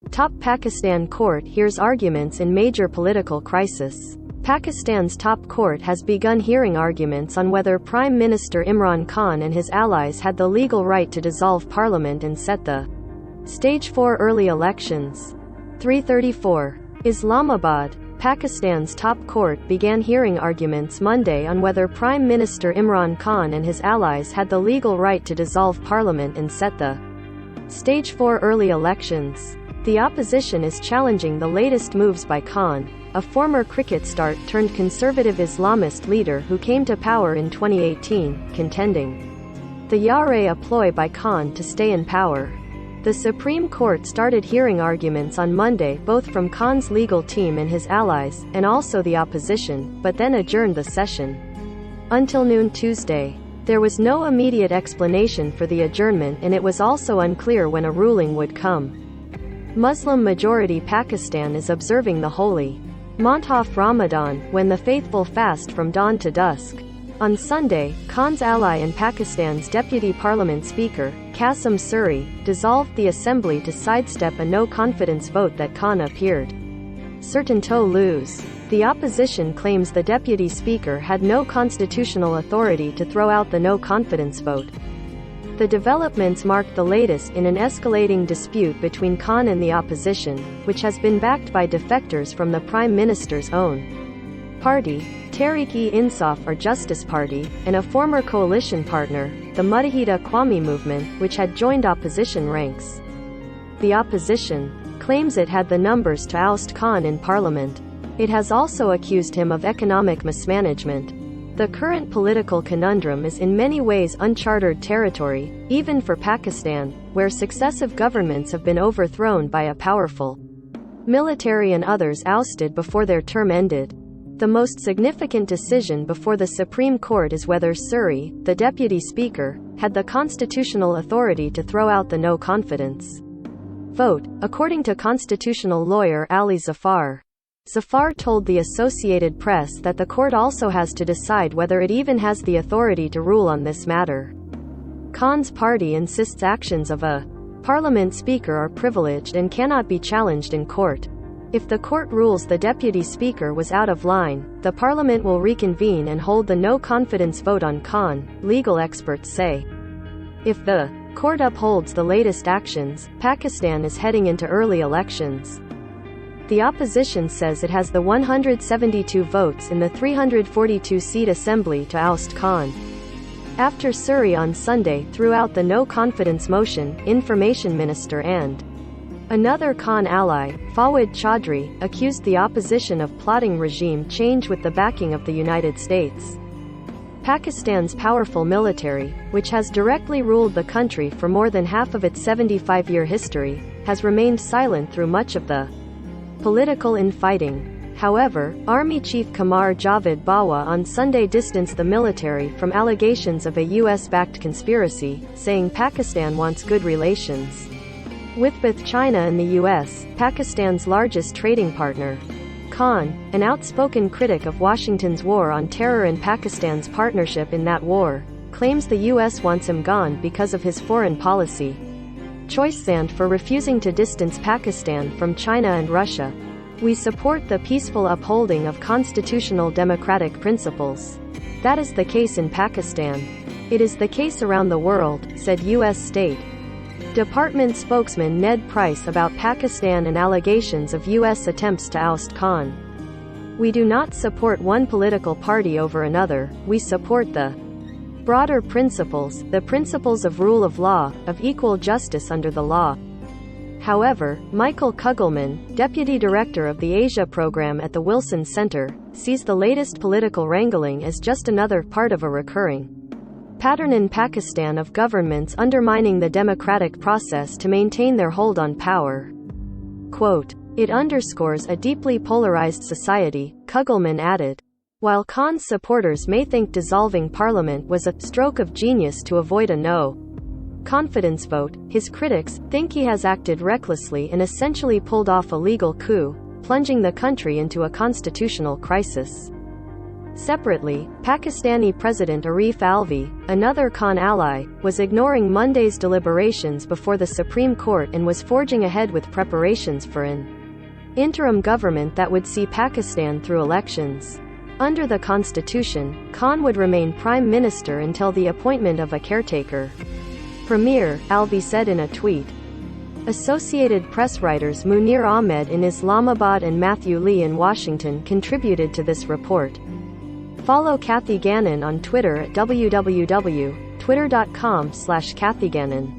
Top Pakistan court hears arguments in major political crisis. Pakistan's top court has begun hearing arguments on whether Prime Minister Imran Khan and his allies had the legal right to dissolve parliament and set the stage for early elections. 3:34. Islamabad. Pakistan's top court began hearing arguments Monday on whether Prime Minister Imran Khan and his allies had the legal right to dissolve parliament and set the stage for early elections. The opposition is challenging the latest moves by Khan, a former cricket star turned conservative Islamist leader who came to power in 2018, contending the Yare a ploy by Khan to stay in power. The Supreme Court started hearing arguments on Monday both from Khan's legal team and his allies, and also the opposition, but then adjourned the session until noon Tuesday. There was no immediate explanation for the adjournment, and it was also unclear when a ruling would come. Muslim-majority Pakistan is observing the holy month of Ramadan, when the faithful fast from dawn to dusk. On Sunday, Khan's ally and Pakistan's Deputy Parliament Speaker, Qasim Suri, dissolved the assembly to sidestep a no-confidence vote that Khan appeared certain to lose. The opposition claims the Deputy Speaker had no constitutional authority to throw out the no-confidence vote. The developments marked the latest in an escalating dispute between Khan and the opposition, which has been backed by defectors from the Prime Minister's own party, Tehreek-e-Insaf or Justice Party, and a former coalition partner, the Muttahida Qawmi movement, which had joined opposition ranks. The opposition claims it had the numbers to oust Khan in parliament. It has also accused him of economic mismanagement. The current political conundrum is in many ways uncharted territory, even for Pakistan, where successive governments have been overthrown by a powerful military and others ousted before their term ended. The most significant decision before the Supreme Court is whether Suri, the Deputy Speaker, had the constitutional authority to throw out the no-confidence vote, according to constitutional lawyer Ali Zafar. Zafar told the Associated Press that the court also has to decide whether it even has the authority to rule on this matter. Khan's party insists actions of a parliament speaker are privileged and cannot be challenged in court. If the court rules the deputy speaker was out of line, the parliament will reconvene and hold the no-confidence vote on Khan, legal experts say. If the court upholds the latest actions, Pakistan is heading into early elections. The opposition says it has the 172 votes in the 342-seat assembly to oust Khan. After Suri on Sunday threw out the no-confidence motion, Information Minister and another Khan ally, Fawad Chaudhry, accused the opposition of plotting regime change with the backing of the United States. Pakistan's powerful military, which has directly ruled the country for more than half of its 75-year history, has remained silent through much of the political infighting. However, Army Chief Qamar Javed Bajwa on Sunday distanced the military from allegations of a US-backed conspiracy, saying Pakistan wants good relations with both China and the US, Pakistan's largest trading partner. Khan, an outspoken critic of Washington's war on terror and Pakistan's partnership in that war, claims the US wants him gone because of his foreign policy choice and for refusing to distance Pakistan from China and Russia. We support the peaceful upholding of constitutional democratic principles. That is the case in Pakistan. It is the case around the world, said U.S. State Department spokesman Ned Price about Pakistan and allegations of U.S. attempts to oust Khan. We do not support one political party over another, we support the broader principles, the principles of rule of law, of equal justice under the law. However, Michael Kugelman, deputy director of the Asia program at the Wilson Center, sees the latest political wrangling as just another part of a recurring pattern in Pakistan of governments undermining the democratic process to maintain their hold on power. Quote, "It underscores a deeply polarized society," Kugelman added. While Khan's supporters may think dissolving parliament was a stroke of genius to avoid a no-confidence vote, his critics think he has acted recklessly and essentially pulled off a legal coup, plunging the country into a constitutional crisis. Separately, Pakistani President Arif Alvi, another Khan ally, was ignoring Monday's deliberations before the Supreme Court and was forging ahead with preparations for an interim government that would see Pakistan through elections. Under the constitution, Khan would remain prime minister until the appointment of a caretaker premier, Alvi said in a tweet. Associated Press writers Munir Ahmed in Islamabad and Matthew Lee in Washington contributed to this report. Follow Kathy Gannon on Twitter at www.twitter.com/KathyGannon.